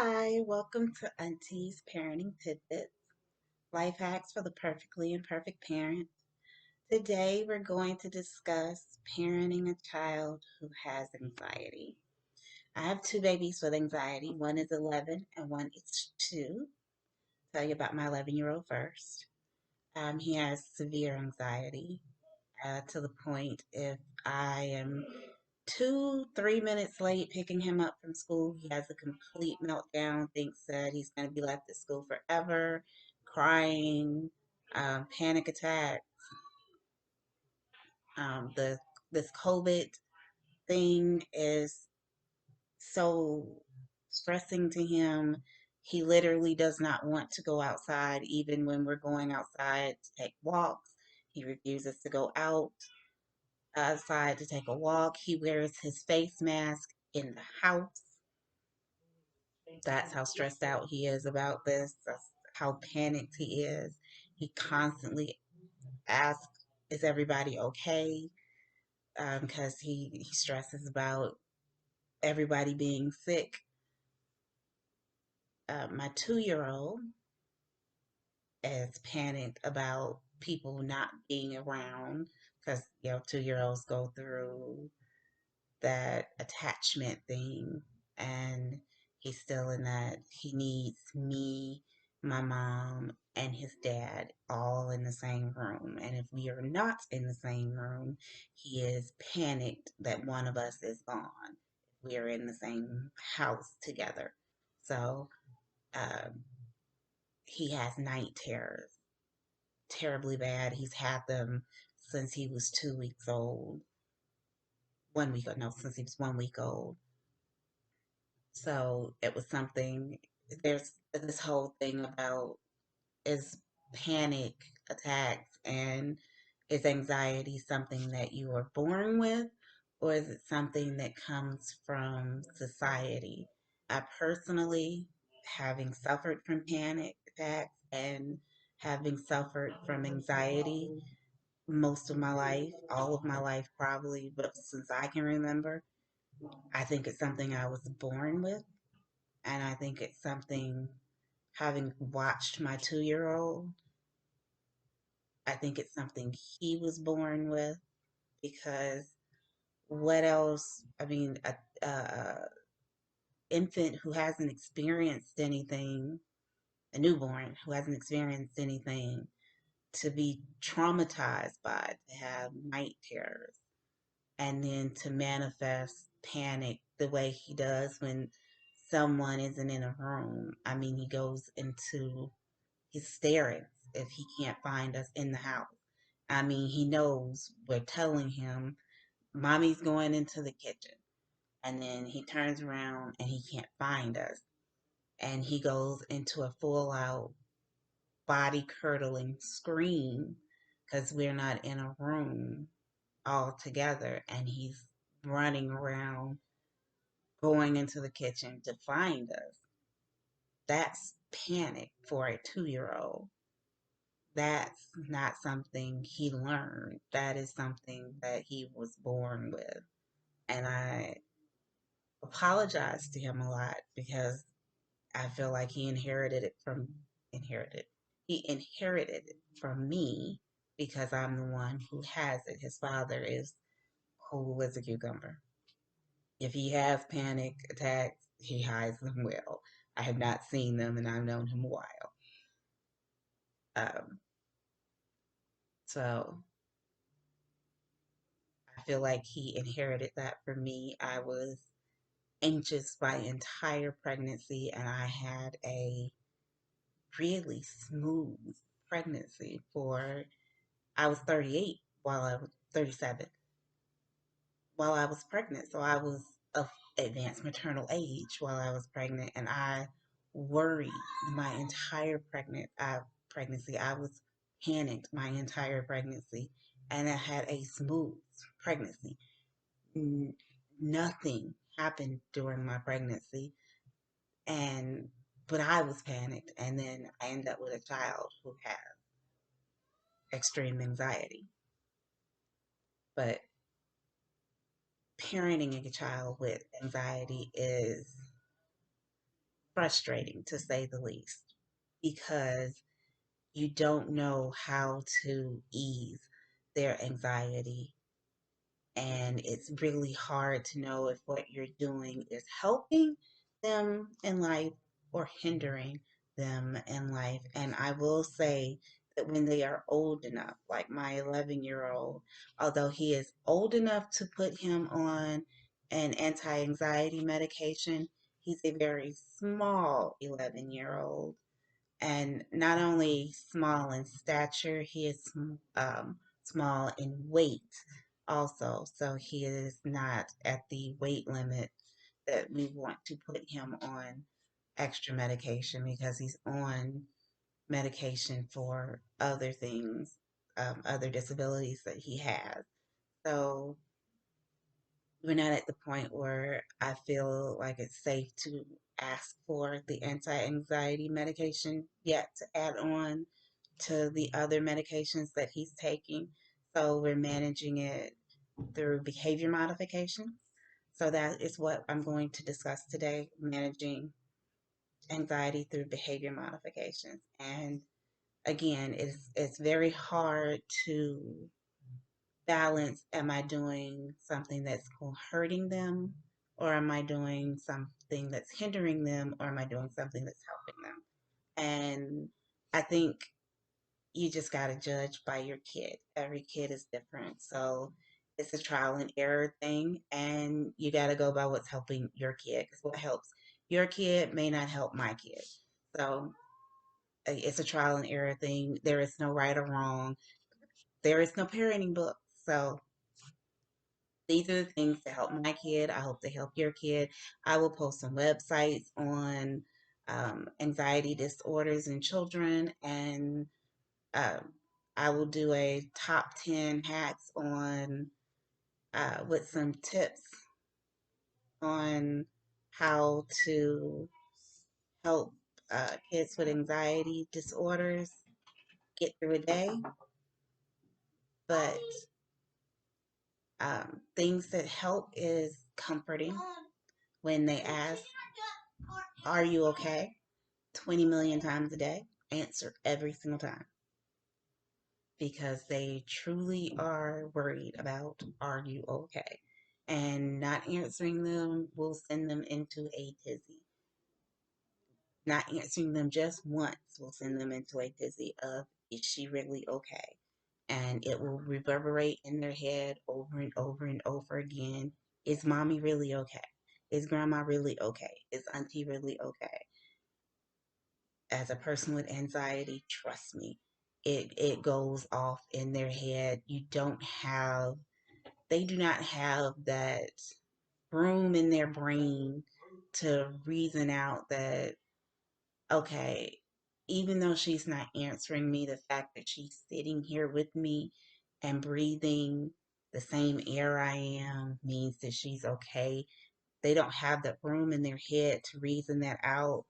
Hi, welcome to Auntie's Parenting Tidbits, life hacks for the perfectly imperfect parent. Today we're going to discuss parenting a child who has anxiety. I have two babies with anxiety. One is 11 and one is 2. Tell you about my 11-year-old first. He has severe anxiety to the point if I am 3 minutes late picking him up from school. He has a complete meltdown, thinks that he's going to be left at school forever, crying, panic attack. The This COVID thing is so stressing to him. He literally does not want to go outside, even when we're going outside to take walks. He refuses to go outside to take a walk. He wears his face mask in the house. That's how stressed out he is about this. That's how panicked he is. He constantly asks, "Is everybody okay?" Because he stresses about everybody being sick. My 2-year-old is panicked about people not being around because 2-year-olds go through that attachment thing, and he's still in that he needs me, my mom, and his dad all in the same room. And if we are not in the same room, he is panicked that one of us is gone. We are in the same house together. So um, he has night terrors, terribly bad. He's had them since he was 2 weeks old. 1 week, no, since he was 1 week old. So it was something, there's this whole thing about, is panic attacks and is anxiety something that you are born with, or is it something that comes from society? I personally, having suffered from panic attacks and having suffered from anxiety most of my life, all of my life probably, but since I can remember, I think it's something I was born with. And I think it's something, having watched my 2-year-old, I think it's something he was born with because what else? I mean, a infant who hasn't experienced anything, a newborn who hasn't experienced anything, to be traumatized by, to have night terrors, and then to manifest panic the way he does when someone isn't in a room. I mean, he goes into hysterics if he can't find us in the house. I mean, he knows we're telling him, "Mommy's going into the kitchen." And then he turns around and he can't find us. And he goes into a full out body curdling scream because we're not in a room all together. And he's running around going into the kitchen to find us. That's panic for a 2-year-old. That's not something he learned. That is something that he was born with. And I apologize to him a lot because I feel like inherited. He inherited it from me because I'm the one who has it. His father is cool as a cucumber. If he has panic attacks, he hides them well. I have not seen them and I've known him a while. Um, so I feel like he inherited that from me. I was anxious my entire pregnancy, and I had a really smooth pregnancy for, I was 38 while I was 37 while I was pregnant. So I was of advanced maternal age while I was pregnant, and I worried my entire pregnancy. I was panicked my entire pregnancy, and I had a smooth pregnancy. Nothing happened during my pregnancy, and but I was panicked, and then I ended up with a child who has extreme anxiety. But parenting a child with anxiety is frustrating to say the least because you don't know how to ease their anxiety. And it's really hard to know if what you're doing is helping them in life or hindering them in life. And I will say that when they are old enough, like my 11-year-old, although he is old enough to put him on an anti anxiety medication, he's a very small 11-year-old, and not only small in stature, he is small in weight also. So he is not at the weight limit that we want to put him on extra medication because he's on medication for other things, other disabilities that he has. So we're not at the point where I feel like it's safe to ask for the anti anxiety medication yet to add on to the other medications that he's taking. So we're managing it through behavior modification. So that is what I'm going to discuss today, managing anxiety through behavior modifications. And again, it's very hard to balance, am I doing something that's hurting them, or am I doing something that's hindering them, or am I doing something that's helping them? And I think you just got to judge by your kid. Every kid is different. So it's a trial and error thing, and you got to go by what's helping your kid because what helps your kid may not help my kid. So it's a trial and error thing. There is no right or wrong. There is no parenting book. So these are the things that help my kid. I hope they help your kid. I will post some websites on anxiety disorders in children, and um, I will do a top 10 hacks on with some tips on how to help kids with anxiety disorders get through a day. But things that help is comforting when they ask, are you okay? 20 million times a day. Answer every single time because they truly are worried about, are you okay? And not answering them will send them into a tizzy. Not answering them just once will send them into a tizzy of, is she really okay? And it will reverberate in their head over and over and over again. Is mommy really okay? Is grandma really okay? Is auntie really okay? As a person with anxiety, trust me, it goes off in their head. They do not have that room in their brain to reason out that, okay, even though she's not answering me, the fact that she's sitting here with me and breathing the same air I am means that she's okay. They don't have that room in their head to reason that out.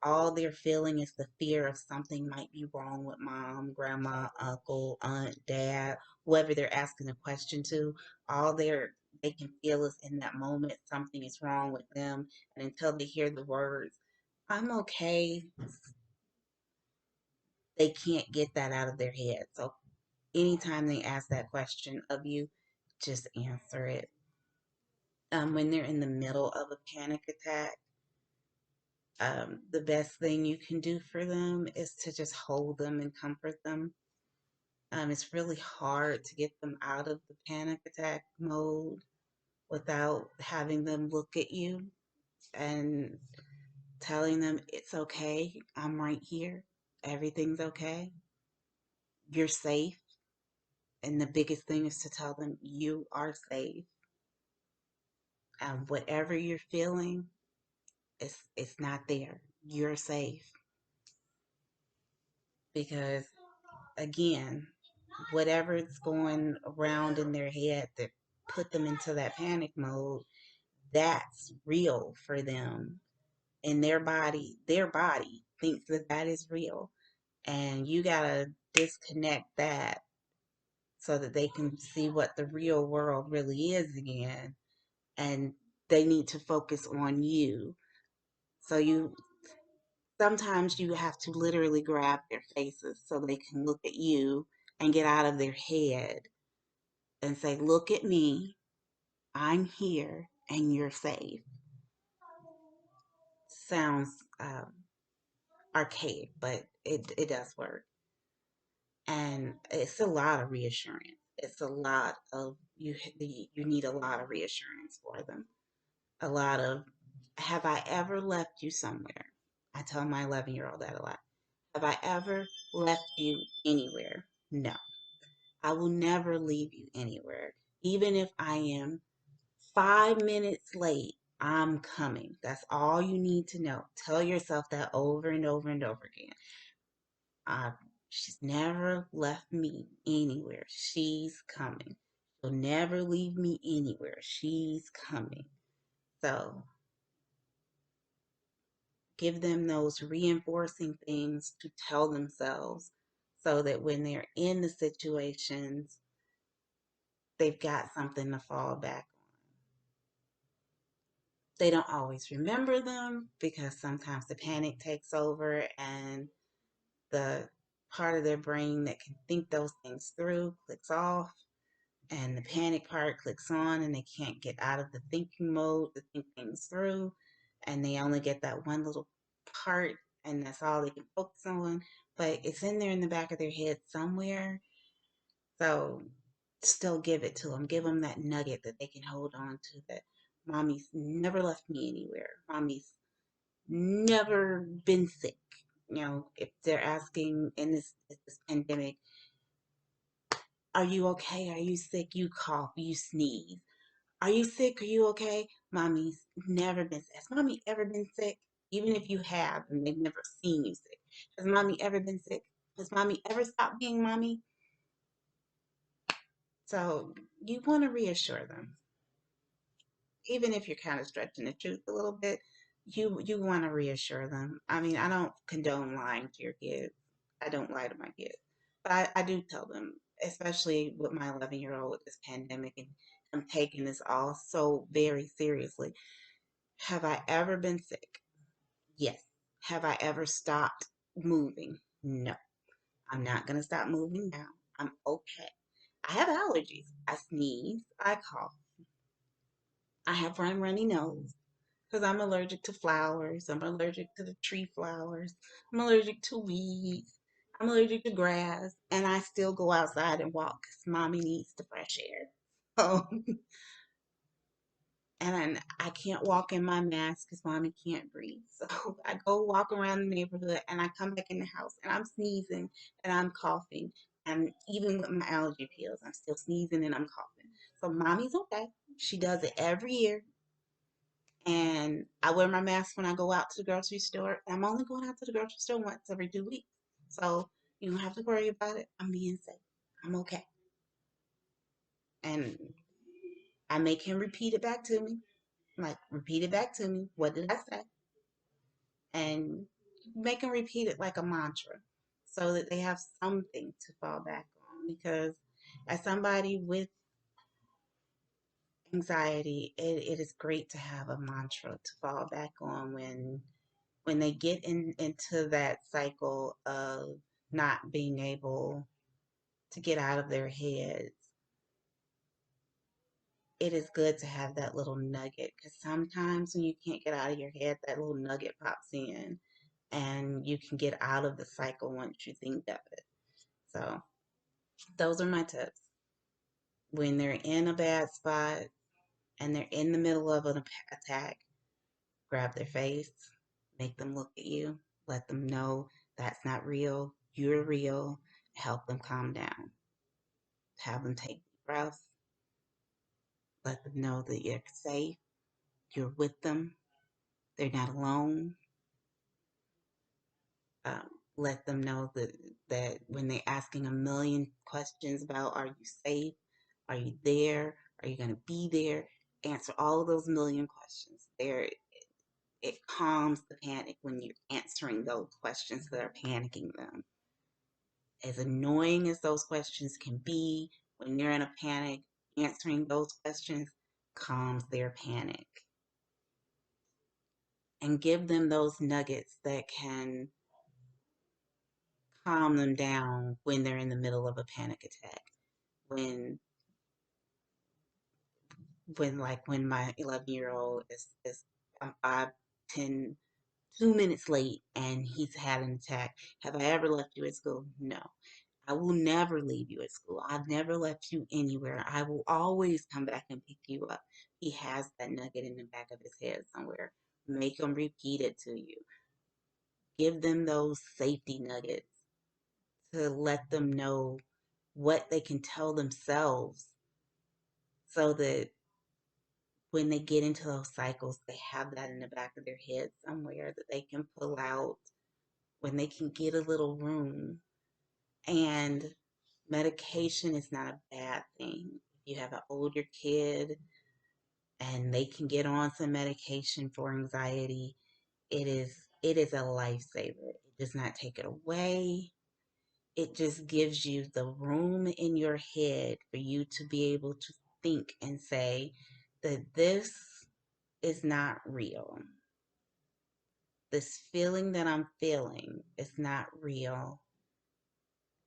All they're feeling is the fear of something might be wrong with mom, grandma, uncle, aunt, dad, whoever they're asking a question to. All they can feel is in that moment something is wrong with them. And until they hear the words, I'm okay, they can't get that out of their head. So anytime they ask that question of you, just answer it. When they're in the middle of a panic attack, the best thing you can do for them is to just hold them and comfort them. It's really hard to get them out of the panic attack mode without having them look at you and telling them it's okay. I'm right here. Everything's okay. You're safe. And the biggest thing is to tell them you are safe. Whatever you're feeling, it's not there. You're safe. Because again, whatever's going around in their head that put them into that panic mode, that's real for them. And their body thinks that that is real. And you gotta disconnect that so that they can see what the real world really is again. And they need to focus on you. So Sometimes you have to literally grab their faces so they can look at you and get out of their head and say, "Look at me, I'm here, and you're safe." Sounds archaic, but it does work. And it's a lot of reassurance. It's a lot of you need a lot of reassurance for them. A lot of, have I ever left you somewhere? I tell my 11-year-old that a lot. Have I ever left you anywhere? No. I will never leave you anywhere. Even if I am 5 minutes late, I'm coming. That's all you need to know. Tell yourself that over and over and over again. Uh, she's never left me anywhere. She's coming. She'll never leave me anywhere. She's coming. So give them those reinforcing things to tell themselves so that when they're in the situations, they've got something to fall back on. They don't always remember them because sometimes the panic takes over and the part of their brain that can think those things through clicks off, and the panic part clicks on, and they can't get out of the thinking mode to think things through, and they only get that one little part, and that's all they can focus on. But it's in there in the back of their head somewhere. So still give it to them. Give them that nugget that they can hold on to, that mommy's never left me anywhere. Mommy's never been sick. You know, if they're asking in this pandemic, are you okay? Are you sick? You cough, you sneeze. Are you sick? Are you okay? Mommy's never been sick. Has mommy ever been sick? Even if you have and they've never seen you sick. Has mommy ever been sick? Has mommy ever stopped being mommy? So you want to reassure them. Even if you're kind of stretching the truth a little bit, you want to reassure them. I mean, I don't condone lying to your kids. I don't lie to my kids, but I do tell them, especially with my 11-year-old with this pandemic, and I'm taking this all so very seriously. Have I ever been sick? Yes. Have I ever stopped moving? No. I'm not going to stop moving now. I'm okay. I have allergies. I sneeze. I cough. I have runny nose because I'm allergic to flowers. I'm allergic to the tree flowers. I'm allergic to weeds. I'm allergic to grass. And I still go outside and walk because mommy needs the fresh air. So, and I can't walk in my mask because mommy can't breathe. So I go walk around the neighborhood and I come back in the house and I'm sneezing and I'm coughing. And even with my allergy pills, I'm still sneezing and I'm coughing. So mommy's okay. She does it every year. And I wear my mask when I go out to the grocery store. I'm only going out to the grocery store once every 2 weeks. So you don't have to worry about it. I'm being safe. I'm okay. And I make him repeat it back to me. Like, repeat it back to me. What did I say? And make them repeat it like a mantra so that they have something to fall back on. Because as somebody with anxiety, it is great to have a mantra to fall back on when they get into that cycle of not being able to get out of their heads. It is good to have that little nugget because sometimes when you can't get out of your head, that little nugget pops in and you can get out of the cycle once you think of it. So, those are my tips. When they're in a bad spot and they're in the middle of an attack, grab their face, make them look at you, let them know that's not real, you're real, help them calm down. Have them take deep breaths, let them know that you're safe, you're with them, they're not alone. Um, let them know that when they're asking a million questions about, are you safe? Are you there? Are you going to be there? Answer all of those million questions. It calms the panic when you're answering those questions that are panicking them. As annoying as those questions can be, when you're in a panic, answering those questions calms their panic. and give them those nuggets that can calm them down when they're in the middle of a panic attack. When when my 11-year-old is 5, 10, 2 minutes late and he's had an attack. Have I ever left you at school? No. I will never leave you at school. I've never left you anywhere. I will always come back and pick you up. He has that nugget in the back of his head somewhere. Make him repeat it to you. Give them those safety nuggets to let them know what they can tell themselves so that when they get into those cycles, they have that in the back of their head somewhere that they can pull out when they can get a little room. And medication is not a bad thing. If you have an older kid and they can get on some medication for anxiety, it is a lifesaver. It does not take it away. It just gives you the room in your head for you to be able to think and say that this is not real. This feeling that I'm feeling is not real.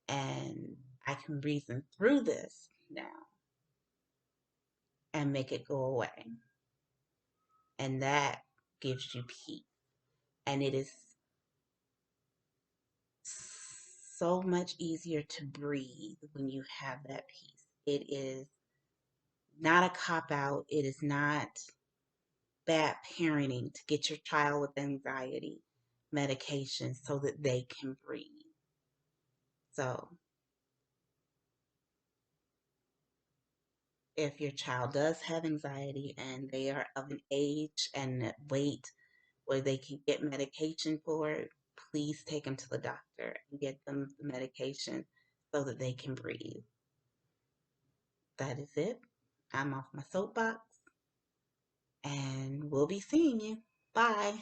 And I can reason through this now and make it go away. And that gives you peace. And it is so much easier to breathe when you have that peace. It is not a cop out. It is not bad parenting to get your child with anxiety medication so that they can breathe. So if your child does have anxiety and they are of an age and weight where they can get medication for it, please take them to the doctor and get them the medication so that they can breathe. That is it. I'm off my soapbox and we'll be seeing you. Bye.